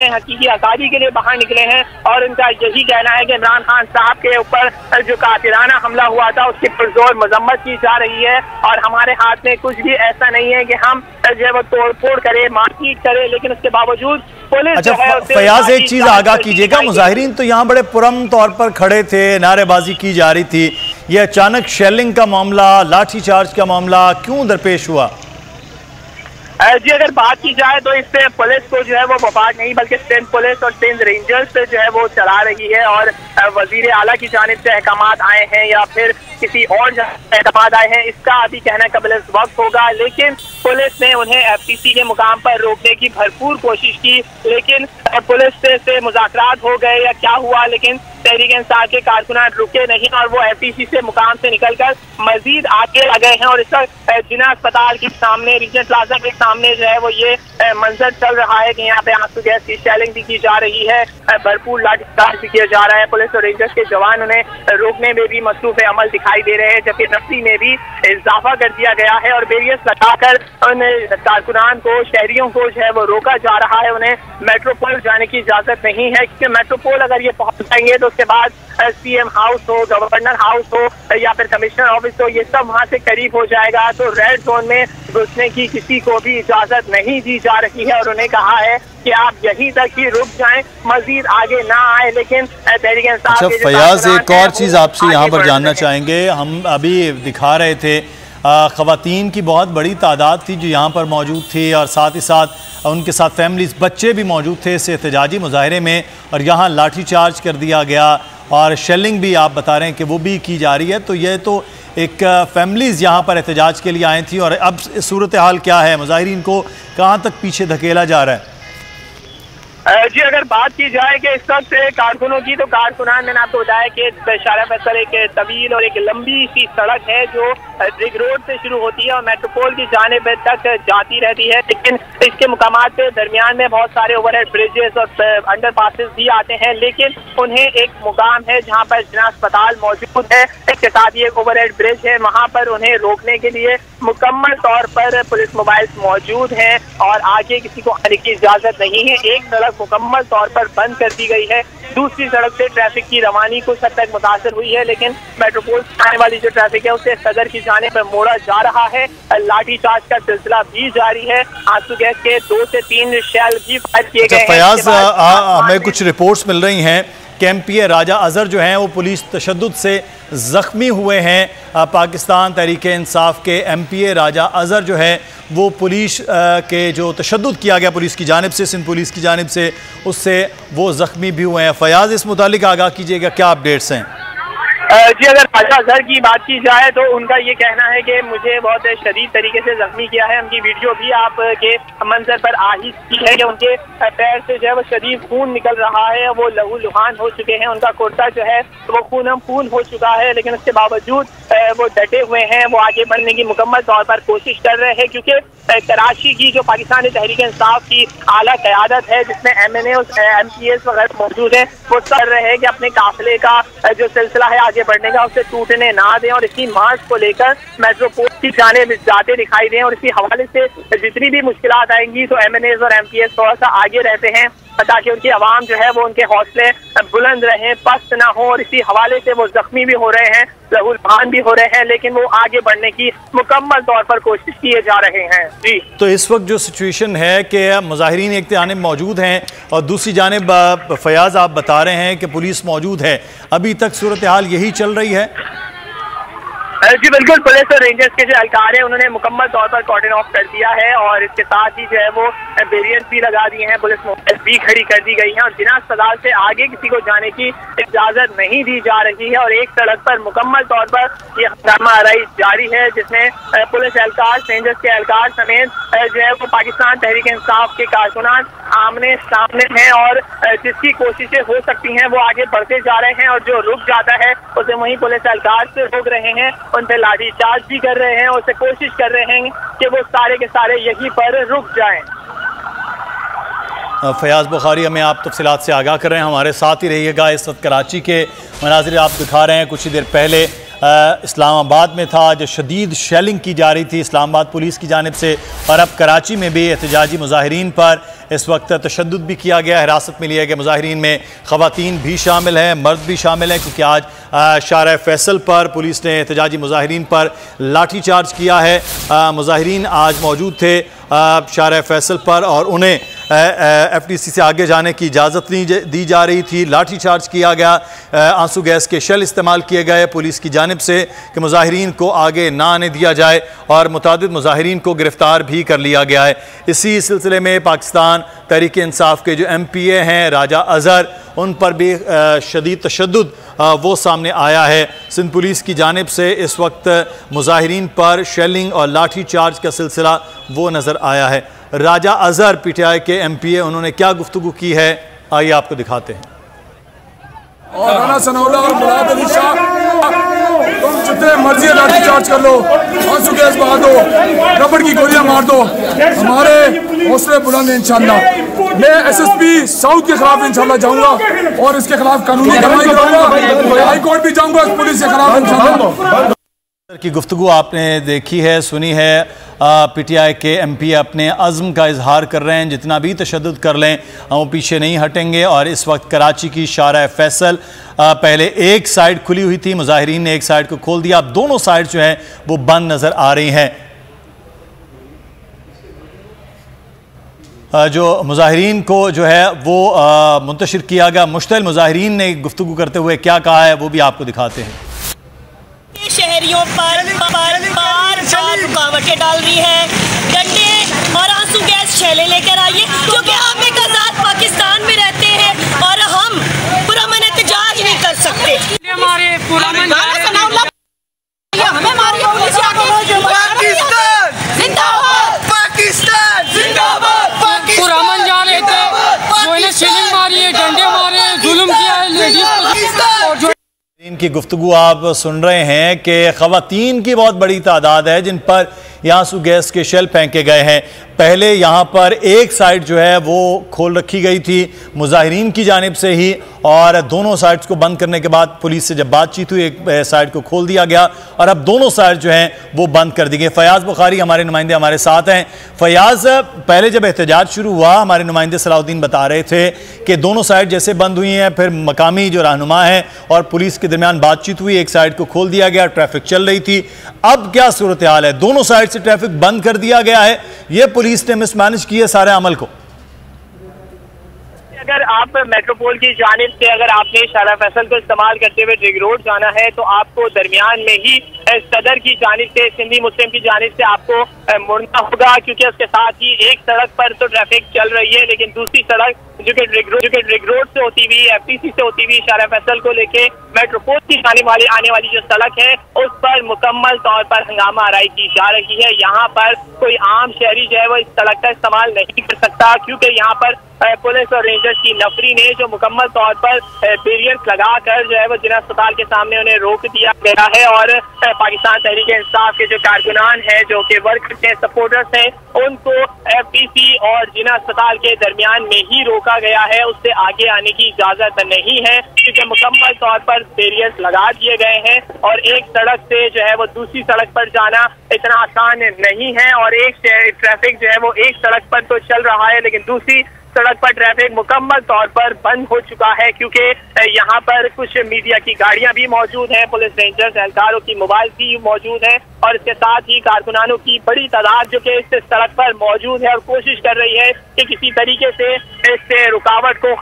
हकीकी आज़ादी के लिए बाहर निकले हैं और उनका यही कहना है कि इमरान खान साहब के ऊपर जो कातिलाना हमला हुआ था उसकी पुरजोर मजम्मत की जा रही है और हमारे हाथ में कुछ भी ऐसा नहीं है कि हम जो है वो तोड़ फोड़ करें, मारपीट करें, लेकिन उसके बावजूद पुलिस। अच्छा फयाज, एक चीज आगाह कीजिएगा, मुजाहिरीन तो यहाँ बड़े पुरम तौर पर खड़े थे, नारेबाजी की जा रही थी, ये अचानक शेलिंग का मामला, लाठीचार्ज का मामला क्यों दरपेश हुआ? जी अगर बात की जाए तो इससे पुलिस को जो है वो वफाक नहीं बल्कि सिंध पुलिस और सिंध रेंजर्स जो है वो चला रही है और वजीर आला की जानिब से अहकामात आए हैं या फिर किसी और अहकामात आए हैं, इसका अभी कहना कबल वक्त होगा। लेकिन पुलिस ने उन्हें FTC के मुकाम पर रोकने की भरपूर कोशिश की, लेकिन पुलिस से मुज़ाकरात हो गए या क्या हुआ, लेकिन तहरीक इंसाफ के कारकुनान रुके नहीं और वो FTC से मुकाम से निकलकर मजीद आगे आ गए हैं और इस वक्त जिना अस्पताल के सामने, रीजन प्लाजा के सामने जो है वो ये मंजर चल रहा है कि यहाँ पे आंसू गैस की शेलिंग भी की जा रही है, भरपूर लाठीचार्ज भी किया जा रहा है। पुलिस और रेंजर्स के जवान उन्हें रोकने में भी मसरूफ अमल दिखाई दे रहे हैं, जबकि नफरी में भी इजाफा कर दिया गया है और बैरियर्स लगाकर उन कारकुनान को, शहरियों को जो है वो रोका जा रहा है। उन्हें मेट्रोपोल जाने की इजाजत नहीं है, क्योंकि मेट्रोपोल अगर ये पहुंच जाएंगे तो उसके बाद CM हाउस हो, गवर्नर हाउस हो या फिर कमिश्नर ऑफिस हो, ये सब वहाँ से करीब हो जाएगा, तो रेड जोन में घुसने की किसी को भी इजाजत नहीं दी जा रही है और उन्हें कहा है कि आप यहीं तक ही रुक जाएं, मजीद आगे ना आए। लेकिन तहरीक इंसाफ। अच्छा फयाज, एक और चीज आपसे यहाँ पर जानना चाहेंगे, हम अभी दिखा रहे थे ख़वातीन की बहुत बड़ी तादाद थी जो यहाँ पर मौजूद थी और साथ ही साथ उनके साथ फैमिलीज, बच्चे भी मौजूद थे इस एहतजाजी मुजाहरे में, और यहाँ लाठीचार्ज कर दिया गया और शेलिंग भी आप बता रहे हैं कि वो भी की जा रही है। तो ये तो एक फैमिलीज़ यहाँ पर एहतजाज के लिए आई थी और अब सूरत हाल क्या है, मुजाहिरीन को कहाँ तक पीछे धकेला जा रहा है? जी अगर बात की जाए कि इस वक्त कारकुनों की, तो कारकुनान मैंने आपको बताया कि शारा फैसल एक तवील और एक लंबी सी सड़क है जो रिग रोड से शुरू होती है और मेट्रोपोल की जानिब तक जाती रहती है, लेकिन इसके मुकामात पे दरमियान में बहुत सारे ओवरहेड ब्रिजेस और अंडर पासेस भी आते हैं, लेकिन उन्हें एक मुकाम है जहाँ पर जिना अस्पताल मौजूद है, इसके साथ ही एक ओवरहेड ब्रिज है, वहाँ पर उन्हें रोकने के लिए मुकम्मल तौर पर पुलिस मोबाइल मौजूद हैं और आगे किसी को आने की इजाजत नहीं है। एक सड़क मुकम्मल तौर पर बंद कर दी गई है, दूसरी सड़क से ट्रैफिक की रवानी कुछ हद तक मुतासर हुई है, लेकिन मेट्रोपोल से आने वाली जो ट्रैफिक है उसे सदर की जाने पर मोड़ा जा रहा है। लाठीचार्ज का सिलसिला भी जारी है, आंसू गैस के 2 से 3 शेल भी फायर किए गए हैं। फयाज, हमें कुछ रिपोर्ट्स मिल रही हैं कि MPA राजा अजहर जो हैं वो पुलिस तशद्दुद से ज़ख्मी हुए हैं। पाकिस्तान तहरीक इंसाफ के MPA राजा अजहर जो है वो पुलिस के जो तशद्दुद किया गया पुलिस की जानिब से, सिंध पुलिस की जानिब से, उससे वो ज़ख्मी भी हुए हैं। फयाज, इस मुतालिक आगाह कीजिएगा, क्या अपडेट्स हैं? जी अगर राजा अजहर की बात की जाए तो उनका ये कहना है कि मुझे बहुत शदीद तरीके से जख्मी किया है। उनकी वीडियो भी आपके मंजर पर आ ही की है कि उनके पैर से जो है वो शदीद खून निकल रहा है, वो लहू लुहान हो चुके हैं, उनका कुर्ता जो है वो खूनम खून हो चुका है, लेकिन उसके बावजूद वो डटे हुए हैं, वो आगे बढ़ने की मुकम्मल तौर पर कोशिश कर रहे हैं, क्योंकि कराची की जो पाकिस्तानी तहरीक इंसाफ की आला क़यादत है जिसमें MNA और MPS वगैरह मौजूद हैं, वो कर रहे हैं कि अपने काफिले का जो सिलसिला है आगे बढ़ने का उसे टूटने ना दें और इसी मार्च को लेकर मेट्रोपोल की जानिब जाते दिखाई दें और इसी हवाले से जितनी भी मुश्किलात आएंगी तो MNAs और MPS थोड़ा सा आगे रहते हैं ताकि उनकी आवाम जो है वो उनके हौसले बुलंद रहें, पस्त ना हो, और इसी हवाले से वो जख्मी भी हो रहे हैं, लहूलुहान भी हो रहे हैं, लेकिन वो आगे बढ़ने की मुकम्मल तौर पर कोशिश किए जा रहे हैं। जी तो इस वक्त जो सिचुएशन है कि मुजाहिरीन एक जानिब मौजूद हैं और दूसरी जानिब फयाज आप बता रहे हैं कि पुलिस मौजूद है, अभी तक सूरत हाल यही चल रही है? जी बिल्कुल, पुलिस और रेंजर्स के जो एहलकार हैं उन्होंने मुकम्मल तौर पर कॉर्डन ऑफ कर दिया है और इसके साथ ही जो है वो बैरियर्स भी लगा दिए हैं, पुलिस मोबाइल भी खड़ी कर दी गई है और जिना अस्पताल से आगे किसी को जाने की इजाजत नहीं दी जा रही है और एक सड़क पर मुकम्मल तौर पर यह हंगामा आराई जारी है, जिसमें पुलिस एहलकार, रेंजर्स के एहलकार समेत जो है वो पाकिस्तान तहरीक इंसाफ के कारकुनान आमने सामने हैं और जिसकी कोशिशें हो सकती हैं वो आगे बढ़ते जा रहे हैं और जो रुक जाता है उसे वहीं पुलिस एहलकार से रोक रहे हैं, उन पर लाठीचार्ज भी कर रहे हैं और उसे कोशिश कर रहे हैं कि वो सारे के सारे यहीं पर रुक जाएं। फयाज बुखारी हमें आप तफसीलात से आगाह कर रहे हैं, हमारे साथ ही रहिएगा। इस वक्त कराची के मनाजिर आप दिखा रहे हैं, कुछ ही देर पहले इस्लामाबाद में था, जो शदीद शेलिंग की जा रही थी इस्लामाबाद पुलिस की जानिब से, और अब कराची में भी एहतजाजी मुजाहिरीन पर इस वक्त तशद्दुद भी किया गया। हिरासत में लिए गए मुजाहिरीन में ख़वातीन भी शामिल हैं, मर्द भी शामिल हैं, क्योंकि आज शारा फैसल पर पुलिस ने एहतजाजी मुजाहिरीन पर लाठी चार्ज किया है। मुजाहिरीन आज मौजूद थे शारा फैसल पर और उन्हें FTC से आगे जाने की इजाज़त नहीं दी जा रही थी। लाठी चार्ज किया गया, आंसू गैस के शेल इस्तेमाल किए गए पुलिस की जानिब से कि मुजाहिरीन को आगे ना आने दिया जाए, और मुतादिद मुजाहिरीन को गिरफ़्तार भी कर लिया गया है। इसी सिलसिले में पाकिस्तान तहरीक इंसाफ के जो MPA हैं राजा अज़हर, उन पर भी शदीद तशद्दुद वो सामने आया है। सिंध पुलिस की जानिब से इस वक्त मुजाहिरीन पर शेलिंग और लाठी चार्ज का सिलसिला वो नज़र आया है। राजा अज़हर PTI के MPA, उन्होंने क्या गुफ्तगू की है, आइए आपको दिखाते हैं। और राना सनाउल्लाह और मुराद अली शाह, तुम जितने मर्जी लाठी चार्ज कर लो, आंसू गैस बहा दो, रबड़ की गोलियां मार दो, हमारे हौसले बुलंद हैं इंशाल्लाह। मैं SSP साउथ के खिलाफ इंशाल्लाह जाऊंगा और इसके खिलाफ कानूनी कार्रवाई करूंगा, हाई कोर्ट भी जाऊंगा इस पुलिस के खिलाफ इंशाल्लाह। की गुफ्तगू आपने देखी है, सुनी है। PTI के MPA अपने अज़्म का इजहार कर रहे हैं, जितना भी तशद्दुद कर लें वो पीछे नहीं हटेंगे। और इस वक्त कराची की शारा फैसल पहले एक साइड खुली हुई थी, मुजाहिरीन ने एक साइड को खोल दिया, अब दोनों साइड जो हैं वो बंद नज़र आ रही हैं। जो मुजाहिरीन को जो है वो मुंतशिर किया गया, मुश्तइल मुजाहिरीन ने गुफ्तगू करते हुए क्या कहा है वो भी आपको दिखाते हैं। शहरियों पर बार रुकावटें डाल रही है, डंडे और आंसू गैस शैले लेकर आइए, क्योंकि हम एक आज़ाद पाकिस्तान में रहते हैं और हम पुरअमन एहतजाज नहीं कर सकते। हमारे पुरअमन पुरअमन जा रहे थे, जो इन्हें शेलिंग मारी है, डंडे मारे, जुल्म किया है लेडीज पर। इनकी गुफ्तगू आप सुन रहे हैं कि ख़वातीन की बहुत बड़ी तादाद है जिन पर आंसू गैस के शेल फेंके गए हैं। पहले यहाँ पर एक साइड जो है वो खोल रखी गई थी मुजाहिरीन की जानिब से ही, और दोनों साइड्स को बंद करने के बाद पुलिस से जब बातचीत हुई एक साइड को खोल दिया गया और अब दोनों साइड जो हैं वो बंद कर दी गई। फयाज़ बुखारी हमारे नुमाइंदे हमारे साथ हैं। फयाज़, पहले जब एहतजाज शुरू हुआ हमारे नुमाइंदे सलाउद्दीन बता रहे थे कि दोनों साइड जैसे बंद हुई हैं, फिर मकामी जो रहनुमा हैं और पुलिस के दरमियान बातचीत हुई, एक साइड को खोल दिया गया, ट्रैफिक चल रही थी। अब क्या सूरत हाल है? दोनों साइड से ट्रैफिक बंद कर दिया गया है, ये पुलिस ने मिसमैनेज किया सारे अमल को। अगर आप मेट्रोपोल की जानिब से अगर आपने शारा फैसल को इस्तेमाल करते हुए रिंग रोड जाना है तो आपको दरमियान में ही सदर की जानिब से, सिंधी मुस्लिम की जानिब से आपको मुड़ना होगा, क्योंकि उसके साथ ही एक सड़क पर तो ट्रैफिक चल रही है, लेकिन दूसरी सड़क जो कि रिंग रोड से होती हुई, FTC से होती हुई शारा फैसल को लेके मेट्रोपोल की आने वाली जो सड़क है उस पर मुकम्मल तौर पर हंगामा आराई की जा रही है। यहाँ पर कोई आम शहरी जो है वो इस सड़क का इस्तेमाल नहीं कर सकता, क्योंकि यहाँ पर पुलिस और रेंजर्स की नफरी ने जो मुकम्मल तौर पर बैरियर्स लगाकर जो है वो जिला अस्पताल के सामने उन्हें रोक दिया गया है। और पाकिस्तान तहरीक इंसाफ के जो कारकुनान हैं, जो कि वर्कर्स हैं, सपोर्टर्स हैं, उनको FTC और जिला अस्पताल के दरमियान में ही रोका गया है, उससे आगे आने की इजाजत नहीं है, क्योंकि मुकम्मल तौर पर बैरियर्स लगा दिए गए हैं और एक सड़क से जो है वो दूसरी सड़क पर जाना इतना आसान नहीं है। और एक ट्रैफिक जो है वो एक सड़क पर तो चल रहा है, लेकिन दूसरी सड़क पर ट्रैफिक मुकम्मल तौर पर बंद हो चुका है, क्योंकि यहाँ पर कुछ मीडिया की गाड़ियां भी मौजूद हैं, पुलिस रेंजर्स एहलकारों की मोबाइल भी मौजूद हैं और इसके साथ ही कारकुनानों की बड़ी तादाद जो कि इस सड़क पर मौजूद है और कोशिश कर रही है कि किसी तरीके से इस रुकावट को